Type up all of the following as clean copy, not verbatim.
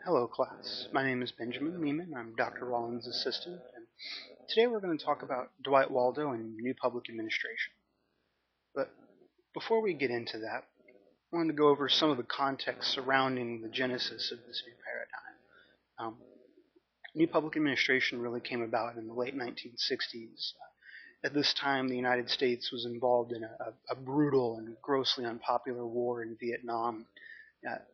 Hello, class. My name is Benjamin Lehman. I'm Dr. Rollins' assistant, and today we're going to talk about Dwight Waldo and New Public Administration. But before we get into that, I wanted to go over some of the context surrounding the genesis of this new paradigm. New Public Administration really came about in the late 1960s. At this time, the United States was involved in a brutal and grossly unpopular war in Vietnam.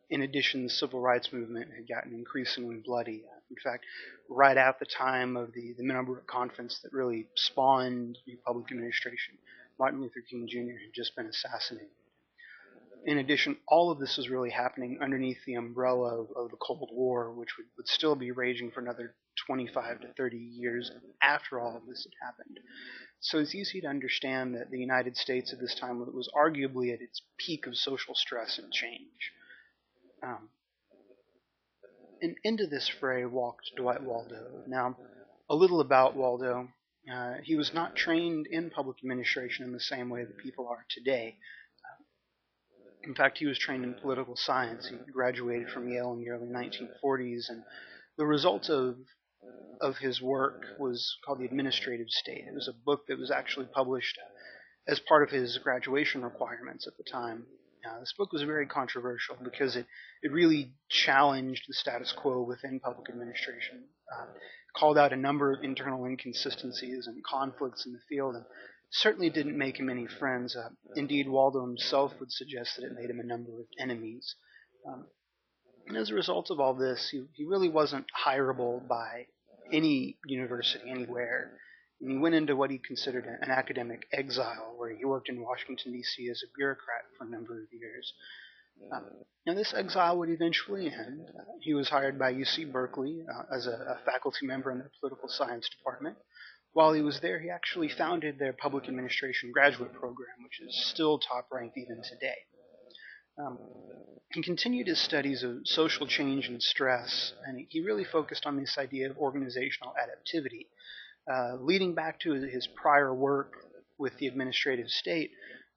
In addition, the civil rights movement had gotten increasingly bloody. In fact, right at the time of the Middlebrook Conference that really spawned New Public Administration, Martin Luther King Jr. had just been assassinated. In addition, all of this was really happening underneath the umbrella of the Cold War, which would still be raging for another 25 to 30 years after all of this had happened. So it's easy to understand that the United States at this time was arguably at its peak of social stress and change. And into this fray walked Dwight Waldo. Now, a little about Waldo. He was not trained in public administration in the same way that people are today. In fact, he was trained in political science. He graduated from Yale in the early 1940s, and the result of his work was called The Administrative State. It was a book that was actually published as part of his graduation requirements at the time. This book was very controversial because it really challenged the status quo within public administration, called out a number of internal inconsistencies and conflicts in the field, and certainly didn't make him any friends. Indeed, Waldo himself would suggest that it made him a number of enemies. And as a result of all this, he really wasn't hireable by any university anywhere. And he went into what he considered an academic exile, where he worked in Washington, D.C. as a bureaucrat for a number of years. Now, this exile would eventually end. He was hired by UC Berkeley as a faculty member in their political science department. While he was there, he actually founded their public administration graduate program, which is still top-ranked even today. He continued his studies of social change and stress, and he really focused on this idea of organizational adaptivity. Leading back to his prior work with the administrative state,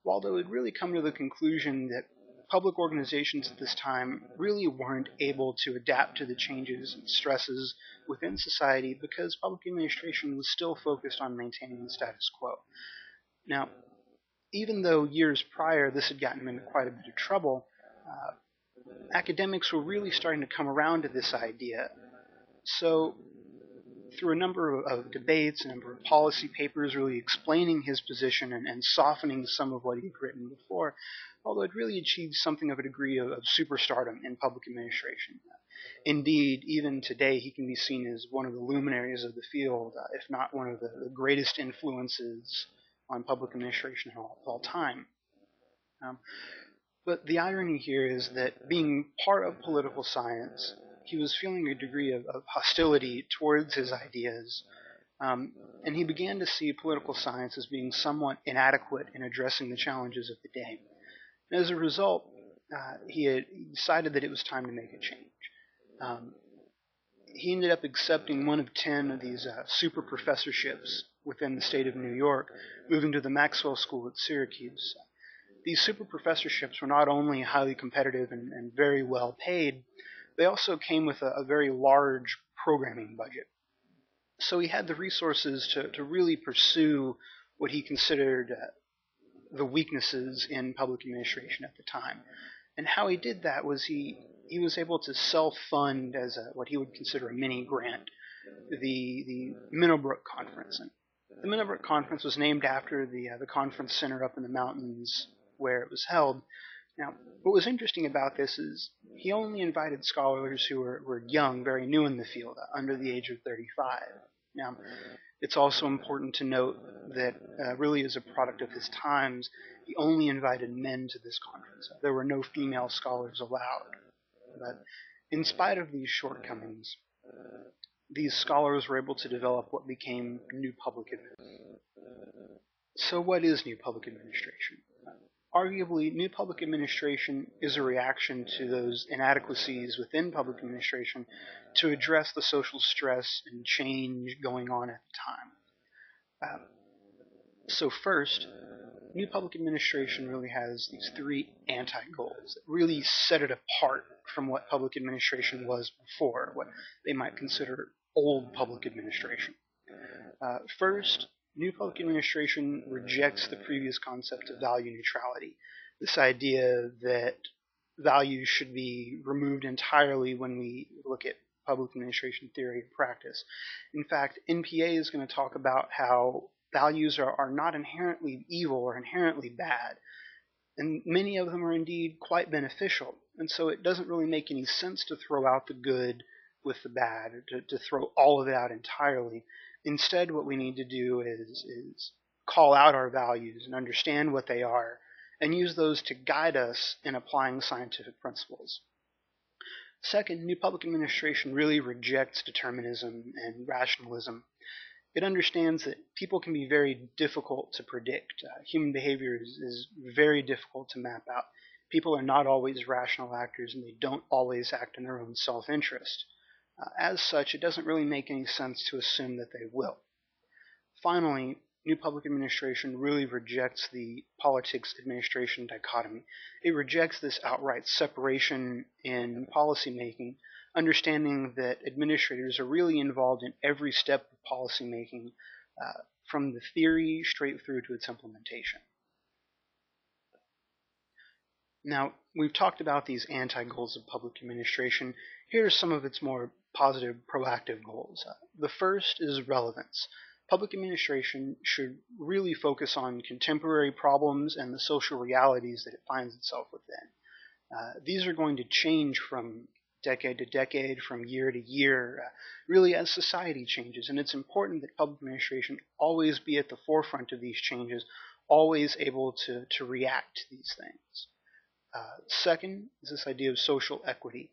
Waldo had really come to the conclusion that public organizations at this time really weren't able to adapt to the changes and stresses within society because public administration was still focused on maintaining the status quo. Now, even though years prior this had gotten him into quite a bit of trouble, academics were really starting to come around to this idea. So through a number of debates, a number of policy papers really explaining his position and softening some of what he'd written before, although it really achieved something of a degree of superstardom in public administration. Indeed, even today, he can be seen as one of the luminaries of the field, if not one of the greatest influences on public administration of all time. But the irony here is that being part of political science, he was feeling a degree of hostility towards his ideas, and he began to see political science as being somewhat inadequate in addressing the challenges of the day. And as a result, he had decided that it was time to make a change. He ended up accepting one of 10 of these super professorships within the state of New York, moving to the Maxwell School at Syracuse. These super professorships were not only highly competitive and very well paid, they also came with a very large programming budget. So he had the resources to really pursue what he considered the weaknesses in public administration at the time. And how he did that was he was able to self-fund as what he would consider a mini grant, the Middlebrook Conference. And the Middlebrook Conference was named after the conference center up in the mountains where it was held. Now, what was interesting about this is he only invited scholars who were young, very new in the field, under the age of 35. Now, it's also important to note that really as a product of his times, he only invited men to this conference. There were no female scholars allowed. But in spite of these shortcomings, these scholars were able to develop what became New Public Administration. So what is New Public Administration? Arguably, New Public Administration is a reaction to those inadequacies within public administration to address the social stress and change going on at the time. So first, New public administration really has these three anti-goals that really set it apart from what public administration was before, what they might consider old public administration. First, new public administration rejects the previous concept of value neutrality, this idea that values should be removed entirely when we look at public administration theory and practice. In fact, NPA is going to talk about how values are not inherently evil or inherently bad, and many of them are indeed quite beneficial. And so it doesn't really make any sense to throw out the good with the bad, or to throw all of it out entirely. Instead, what we need to do is call out our values and understand what they are, and use those to guide us in applying scientific principles. Second, new public administration really rejects determinism and rationalism. It understands that people can be very difficult to predict. Human behavior is very difficult to map out. People are not always rational actors, and they don't always act in their own self-interest. As such, it doesn't really make any sense to assume that they will. Finally, new public administration really rejects the politics-administration dichotomy. It rejects this outright separation in policymaking, understanding that administrators are really involved in every step of policymaking, from the theory straight through to its implementation. Now, we've talked about these anti-goals of public administration. Here are some of its more positive, proactive goals. The first is relevance. Public administration should really focus on contemporary problems and the social realities that it finds itself within. These are going to change from decade to decade, from year to year, really as society changes. And it's important that public administration always be at the forefront of these changes, always able to react to these things. Second is this idea of social equity.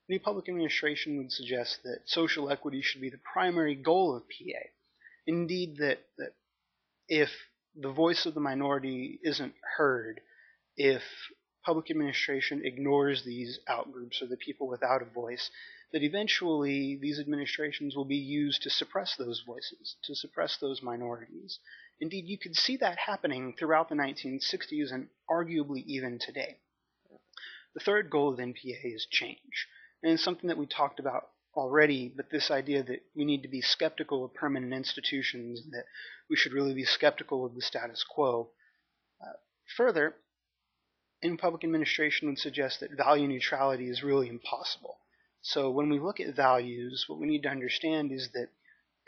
New public administration would suggest that social equity should be the primary goal of PA. Indeed, that if the voice of the minority isn't heard, if public administration ignores these outgroups or the people without a voice, that eventually these administrations will be used to suppress those voices, to suppress those minorities. Indeed, you could see that happening throughout the 1960s and arguably even today. The third goal of NPA is change. And it's something that we talked about already, but this idea that we need to be skeptical of permanent institutions, that we should really be skeptical of the status quo. Further, in public administration would suggest that value neutrality is really impossible. So when we look at values, what we need to understand is that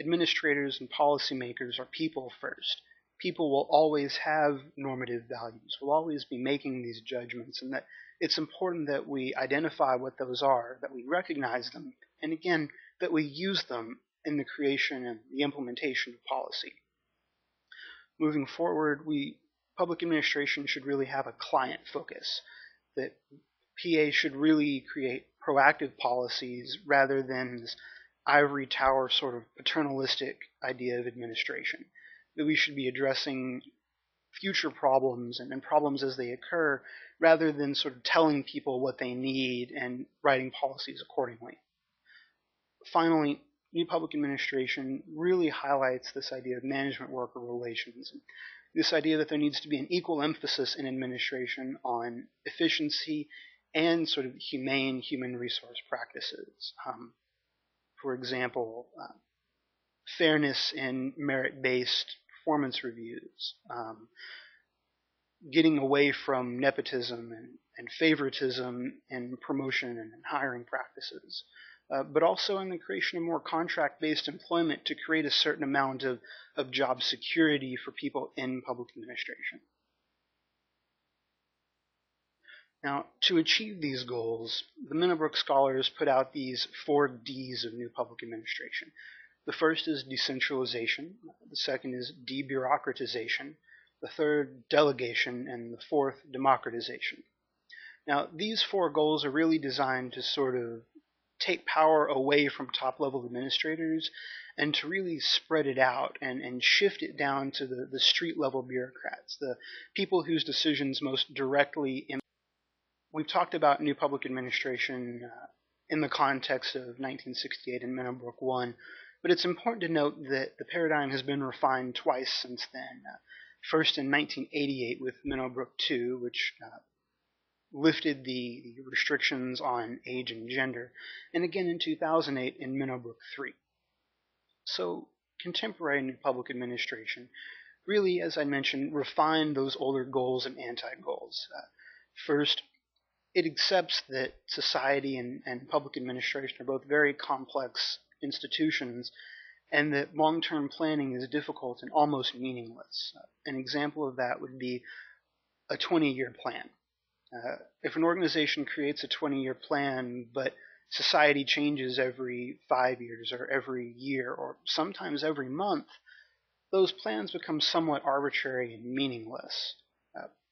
administrators and policymakers are people first. People will always have normative values, will always be making these judgments, and that it's important that we identify what those are, that we recognize them, and again, that we use them in the creation and the implementation of policy. Moving forward, public administration should really have a client focus, that PA should really create proactive policies rather than this ivory tower sort of paternalistic idea of administration, that we should be addressing future problems and problems as they occur rather than sort of telling people what they need and writing policies accordingly. Finally, new public administration really highlights this idea of management-worker relations, and this idea that there needs to be an equal emphasis in administration on efficiency and sort of humane human resource practices. For example, fairness in merit-based performance reviews, getting away from nepotism and favoritism in promotion and in hiring practices, but also in the creation of more contract-based employment to create a certain amount of job security for people in public administration. Now, to achieve these goals, the Minnebrook scholars put out these 4 Ds of new public administration. The first is decentralization, the second is debureaucratization, the third delegation, and the fourth democratization. Now, these 4 goals are really designed to sort of take power away from top-level administrators and to really spread it out and shift it down to the street-level bureaucrats, the people whose decisions most directly impact. We've talked about new public administration in the context of 1968 and Minnebrook 1, but it's important to note that the paradigm has been refined twice since then. First in 1988 with Minnowbrook 2, which lifted the restrictions on age and gender, and again in 2008 in Minnowbrook 3. So contemporary New Public Administration really, as I mentioned, refined those older goals and anti-goals. First, it accepts that society and public administration are both very complex institutions, and that long-term planning is difficult and almost meaningless. An example of that would be a 20-year plan. If an organization creates a 20-year plan, but society changes every 5 years or every year or sometimes every month, those plans become somewhat arbitrary and meaningless.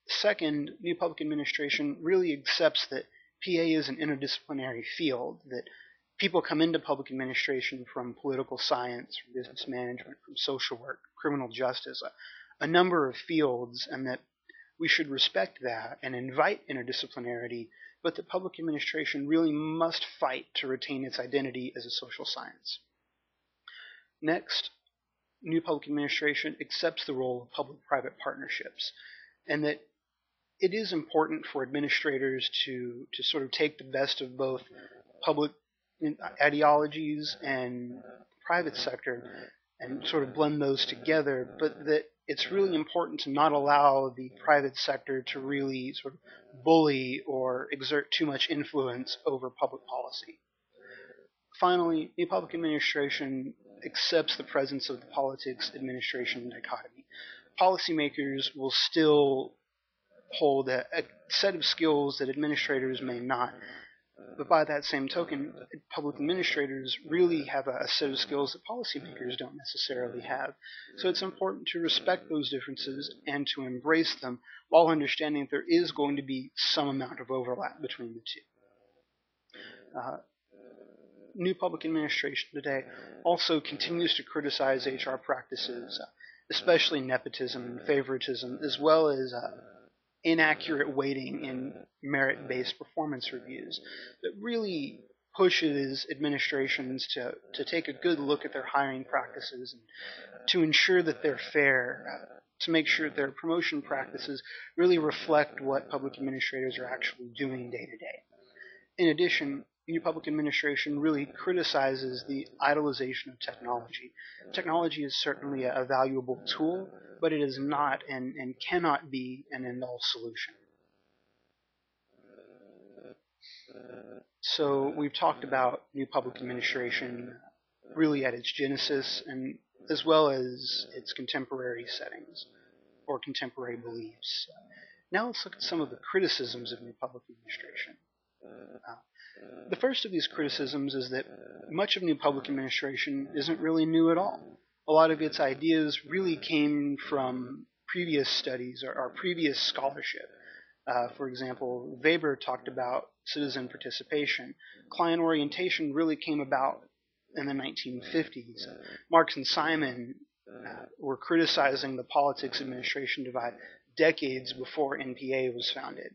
Second, New Public Administration really accepts that PA is an interdisciplinary field, that people come into public administration from political science, from business management, from social work, criminal justice, a number of fields, and that we should respect that and invite interdisciplinarity, but that public administration really must fight to retain its identity as a social science. Next, New Public Administration accepts the role of public-private partnerships, and that it is important for administrators to sort of take the best of both public ideologies and private sector and sort of blend those together, but that it's really important to not allow the private sector to really sort of bully or exert too much influence over public policy. Finally, New Public Administration accepts the presence of the politics-administration dichotomy. Policymakers will still hold a set of skills that administrators may not. But by that same token, public administrators really have a set of skills that policymakers don't necessarily have. So it's important to respect those differences and to embrace them while understanding that there is going to be some amount of overlap between the two. New public administration today also continues to criticize HR practices, especially nepotism and favoritism, as well as inaccurate weighting in merit-based performance reviews that really pushes administrations to take a good look at their hiring practices and to ensure that they're fair, to make sure that their promotion practices really reflect what public administrators are actually doing day to day. In addition, New Public Administration really criticizes the idolization of technology. Technology is certainly a valuable tool, but it is not and cannot be an end-all solution. So we've talked about New Public Administration really at its genesis, and as well as its contemporary settings or contemporary beliefs. Now let's look at some of the criticisms of New Public Administration. The first of these criticisms is that much of New Public Administration isn't really new at all. A lot of its ideas really came from previous studies or previous scholarship. For example, Weber talked about citizen participation. Client orientation really came about in the 1950s. Marx and Simon were criticizing the politics-administration divide decades before NPA was founded.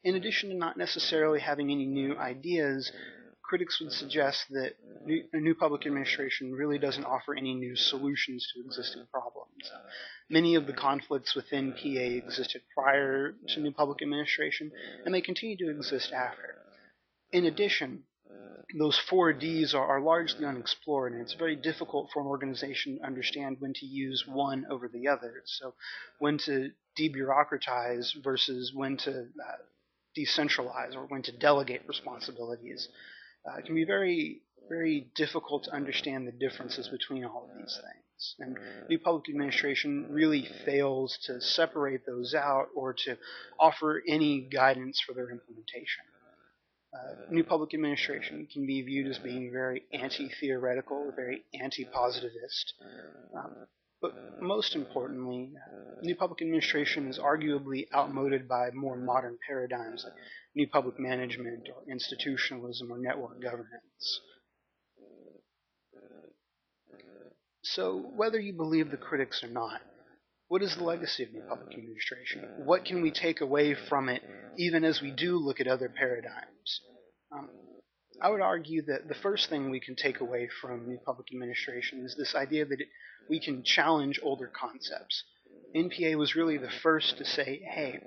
In addition to not necessarily having any new ideas, critics would suggest that new public administration really doesn't offer any new solutions to existing problems. Many of the conflicts within PA existed prior to new public administration, and they continue to exist after. In addition, those 4Ds are largely unexplored, and it's very difficult for an organization to understand when to use one over the other. So when to debureaucratize versus when to decentralize or when to delegate responsibilities. It can be very, very difficult to understand the differences between all of these things. And New Public Administration really fails to separate those out or to offer any guidance for their implementation. New Public Administration can be viewed as being very anti-theoretical, very anti-positivist. But most importantly, New Public Administration is arguably outmoded by more modern paradigms like New Public Management or institutionalism or network governance. So whether you believe the critics or not, what is the legacy of New Public Administration? What can we take away from it even as we do look at other paradigms? I would argue that the first thing we can take away from New Public Administration is this idea that we can challenge older concepts. NPA was really the first to say, hey,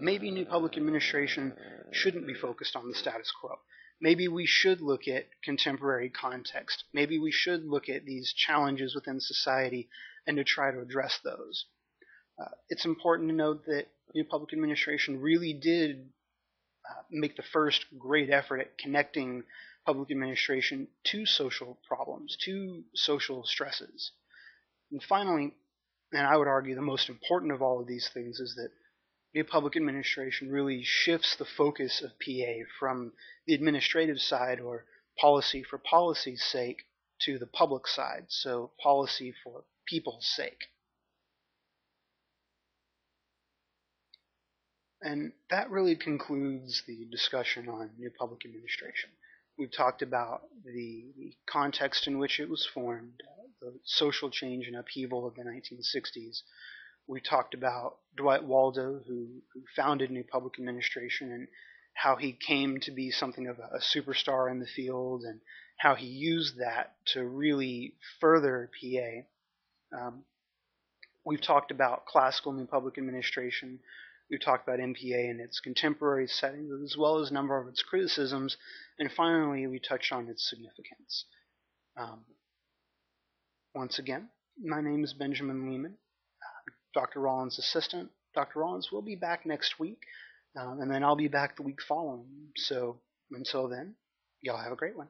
maybe new public administration shouldn't be focused on the status quo. Maybe we should look at contemporary context. Maybe we should look at these challenges within society and to try to address those. It's important to note that new public administration really did make the first great effort at connecting public administration to social problems, to social stresses. And finally, and I would argue the most important of all of these things, is that new public administration really shifts the focus of PA from the administrative side, or policy for policy's sake, to the public side, so policy for people's sake. And that really concludes the discussion on new public administration. We've talked about the context in which it was formed, the social change and upheaval of the 1960s. We talked about Dwight Waldo, who founded new public administration, and how he came to be something of a superstar in the field, and how he used that to really further PA. We've talked about classical new public administration. We've talked about NPA and its contemporary settings, as well as a number of its criticisms. And finally, we touched on its significance. Once again, my name is Benjamin Lehman, Dr. Rollins' assistant. Dr. Rollins will be back next week, and then I'll be back the week following. So until then, y'all have a great one.